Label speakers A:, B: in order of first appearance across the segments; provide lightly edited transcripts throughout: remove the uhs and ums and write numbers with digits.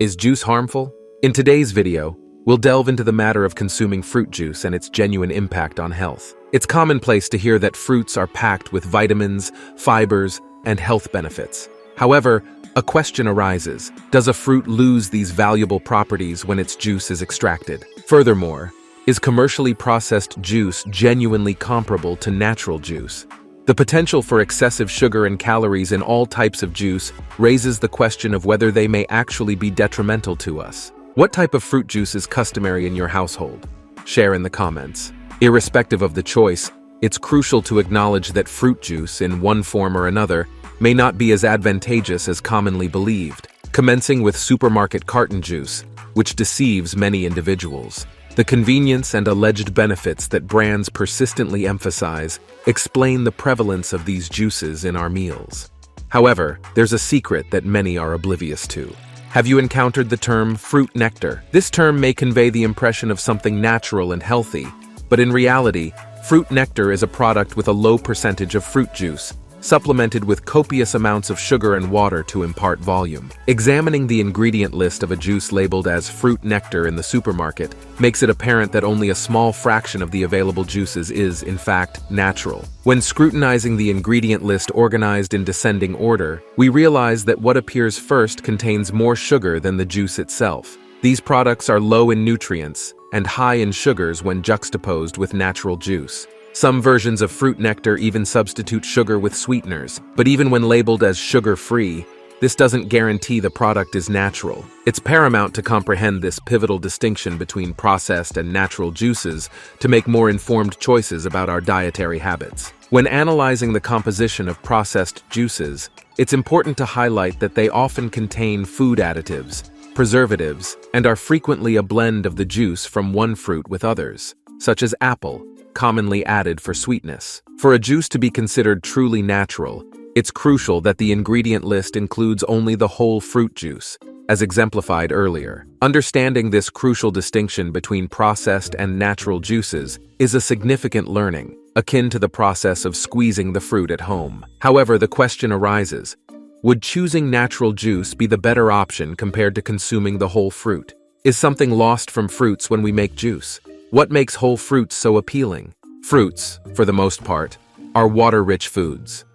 A: Is juice harmful? In today's video, we'll delve into the matter of consuming fruit juice and its genuine impact on health. It's commonplace to hear that fruits are packed with vitamins, fibers, and health benefits. However, a question arises: does a fruit lose these valuable properties when its juice is extracted? Furthermore, is commercially processed juice genuinely comparable to natural juice? The potential for excessive sugar and calories in all types of juice raises the question of whether they may actually be detrimental to us. What type of fruit juice is customary in your household? Share in the comments. Irrespective of the choice, it's crucial to acknowledge that fruit juice, in one form or another, may not be as advantageous as commonly believed, commencing with supermarket carton juice, which deceives many individuals. The convenience and alleged benefits that brands persistently emphasize explain the prevalence of these juices in our meals. However, there's a secret that many are oblivious to. Have you encountered the term fruit nectar? This term may convey the impression of something natural and healthy, but in reality, fruit nectar is a product with a low percentage of fruit juice, supplemented with copious amounts of sugar and water to impart volume. Examining the ingredient list of a juice labeled as fruit nectar in the supermarket makes it apparent that only a small fraction of the available juices is, in fact, natural. When scrutinizing the ingredient list organized in descending order, we realize that what appears first contains more sugar than the juice itself. These products are low in nutrients and high in sugars when juxtaposed with natural juice. Some versions of fruit nectar even substitute sugar with sweeteners, but even when labeled as sugar-free, this doesn't guarantee the product is natural. It's paramount to comprehend this pivotal distinction between processed and natural juices to make more informed choices about our dietary habits. When analyzing the composition of processed juices, it's important to highlight that they often contain food additives, preservatives, and are frequently a blend of the juice from one fruit with others, such as apple, commonly added for sweetness. For a juice to be considered truly natural, it's crucial that the ingredient list includes only the whole fruit juice, as exemplified earlier. Understanding this crucial distinction between processed and natural juices is a significant learning, akin to the process of squeezing the fruit at home. However, the question arises: would choosing natural juice be the better option compared to consuming the whole fruit? Is something lost from fruits when we make juice? What makes whole fruits so appealing? Fruits, for the most part, are water-rich foods.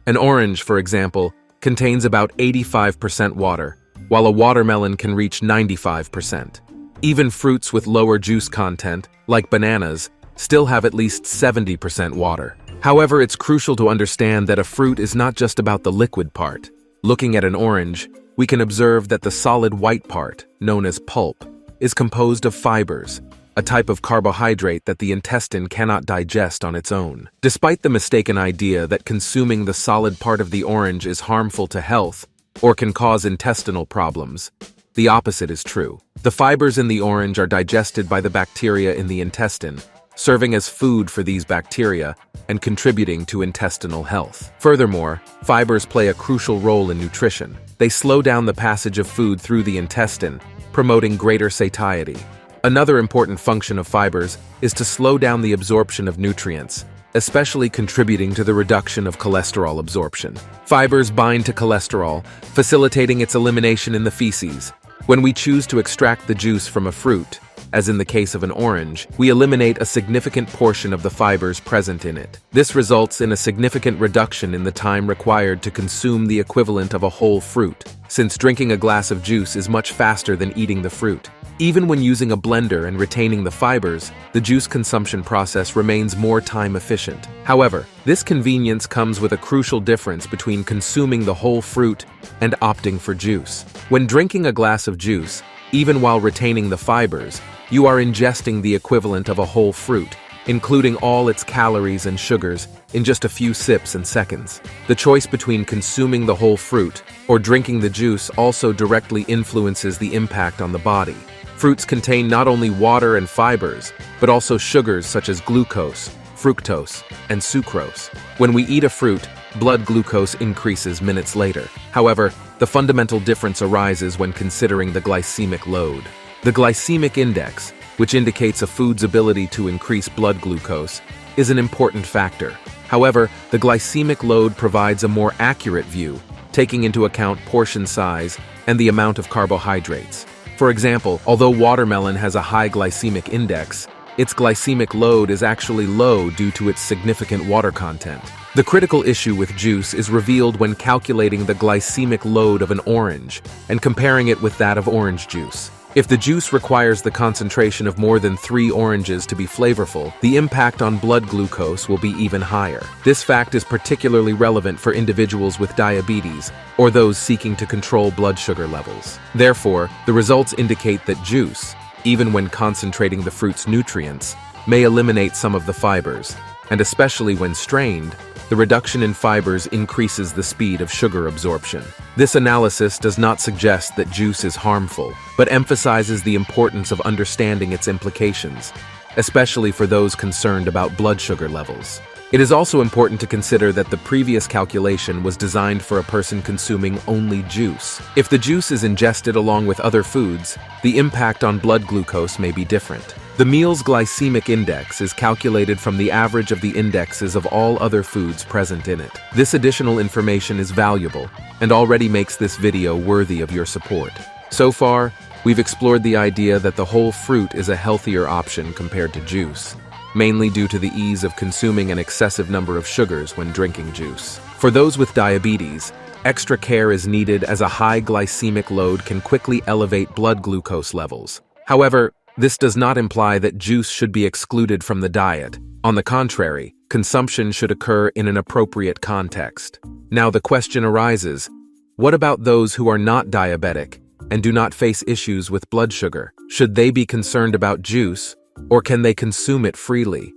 A: An orange, for example, contains about 85% water, while a watermelon can reach 95%. Even fruits with lower juice content, like bananas, still have at least 70% water. However, it's crucial to understand that a fruit is not just about the liquid part. Looking at an orange, we can observe that the solid white part, known as pulp, is composed of fibers, a type of carbohydrate that the intestine cannot digest on its own. Despite the mistaken idea that consuming the solid part of the orange is harmful to health or can cause intestinal problems, the opposite is true. The fibers in the orange are digested by the bacteria in the intestine, serving as food for these bacteria and contributing to intestinal health. Furthermore, fibers play a crucial role in nutrition. They slow down the passage of food through the intestine, promoting greater satiety. Another important function of fibers is to slow down the absorption of nutrients, especially contributing to the reduction of cholesterol absorption. Fibers bind to cholesterol, facilitating its elimination in the feces. When we choose to extract the juice from a fruit, as in the case of an orange, we eliminate a significant portion of the fibers present in it. This results in a significant reduction in the time required to consume the equivalent of a whole fruit, since drinking a glass of juice is much faster than eating the fruit. Even when using a blender and retaining the fibers, the juice consumption process remains more time efficient. However, this convenience comes with a crucial difference between consuming the whole fruit and opting for juice. When drinking a glass of juice, even while retaining the fibers, you are ingesting the equivalent of a whole fruit, including all its calories and sugars, in just a few sips and seconds. The choice between consuming the whole fruit or drinking the juice also directly influences the impact on the body. Fruits contain not only water and fibers, but also sugars such as glucose, fructose, and sucrose. When we eat a fruit, blood glucose increases minutes later. However, the fundamental difference arises when considering the glycemic load. The glycemic index, which indicates a food's ability to increase blood glucose, is an important factor. However, the glycemic load provides a more accurate view, taking into account portion size, and the amount of carbohydrates. For example, although watermelon has a high glycemic index, its glycemic load is actually low due to its significant water content. The critical issue with juice is revealed when calculating the glycemic load of an orange and comparing it with that of orange juice. If the juice requires the concentration of more than 3 oranges to be flavorful, the impact on blood glucose will be even higher. This fact is particularly relevant for individuals with diabetes or those seeking to control blood sugar levels. Therefore, the results indicate that juice, even when concentrating the fruit's nutrients, may eliminate some of the fibers, and especially when strained, the reduction in fibers increases the speed of sugar absorption. This analysis does not suggest that juice is harmful, but emphasizes the importance of understanding its implications, especially for those concerned about blood sugar levels. It is also important to consider that the previous calculation was designed for a person consuming only juice. If the juice is ingested along with other foods, the impact on blood glucose may be different. The meal's glycemic index is calculated from the average of the indexes of all other foods present in it. This additional information is valuable and already makes this video worthy of your support. So far, we've explored the idea that the whole fruit is a healthier option compared to juice, mainly due to the ease of consuming an excessive number of sugars when drinking juice. For those with diabetes, extra care is needed as a high glycemic load can quickly elevate blood glucose levels. However, this does not imply that juice should be excluded from the diet. On the contrary, consumption should occur in an appropriate context. Now the question arises, what about those who are not diabetic and do not face issues with blood sugar? Should they be concerned about juice, or can they consume it freely?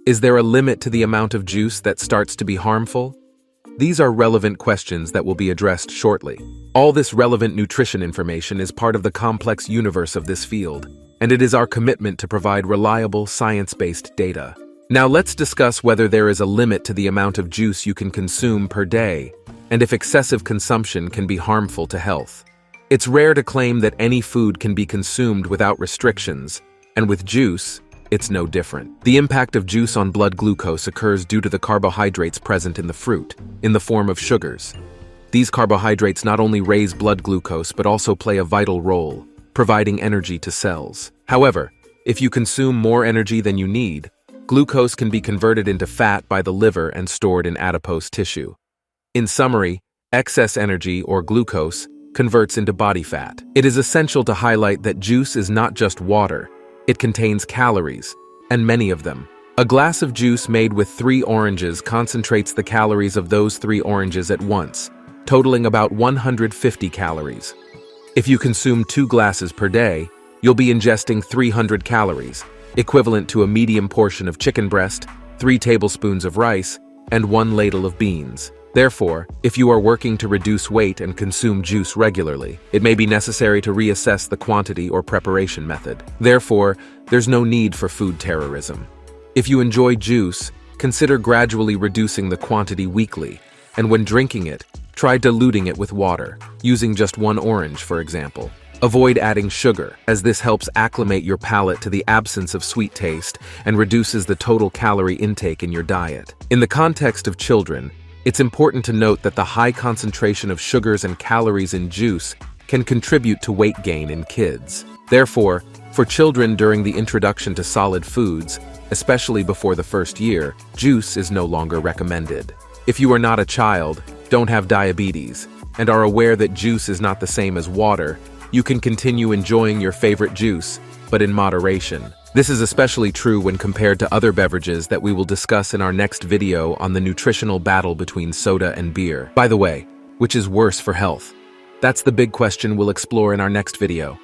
A: Is there a limit to the amount of juice that starts to be harmful? These are relevant questions that will be addressed shortly. All this relevant nutrition information is part of the complex universe of this field, and it is our commitment to provide reliable, science-based data. Now let's discuss whether there is a limit to the amount of juice you can consume per day, and if excessive consumption can be harmful to health. It's rare to claim that any food can be consumed without restrictions, and with juice, it's no different. The impact of juice on blood glucose occurs due to the carbohydrates present in the fruit, in the form of sugars. These carbohydrates not only raise blood glucose but also play a vital role, providing energy to cells. However, if you consume more energy than you need, glucose can be converted into fat by the liver and stored in adipose tissue. In summary, excess energy, or glucose, converts into body fat. It is essential to highlight that juice is not just water. It contains calories, and many of them. A glass of juice made with 3 oranges concentrates the calories of those 3 oranges at once, totaling about 150 calories. If you consume 2 glasses per day, you'll be ingesting 300 calories, equivalent to a medium portion of chicken breast, 3 tablespoons of rice, and 1 ladle of beans. Therefore, if you are working to reduce weight and consume juice regularly, it may be necessary to reassess the quantity or preparation method. Therefore, there's no need for food terrorism. If you enjoy juice, consider gradually reducing the quantity weekly, and when drinking it, try diluting it with water, using just 1 orange, for example. Avoid adding sugar, as this helps acclimate your palate to the absence of sweet taste and reduces the total calorie intake in your diet. In the context of children, it's important to note that the high concentration of sugars and calories in juice can contribute to weight gain in kids. Therefore, for children during the introduction to solid foods, especially before the first year, juice is no longer recommended. If you are not a child, don't have diabetes, and are aware that juice is not the same as water, you can continue enjoying your favorite juice, but in moderation. This is especially true when compared to other beverages that we will discuss in our next video on the nutritional battle between soda and beer. By the way, which is worse for health? That's the big question we'll explore in our next video.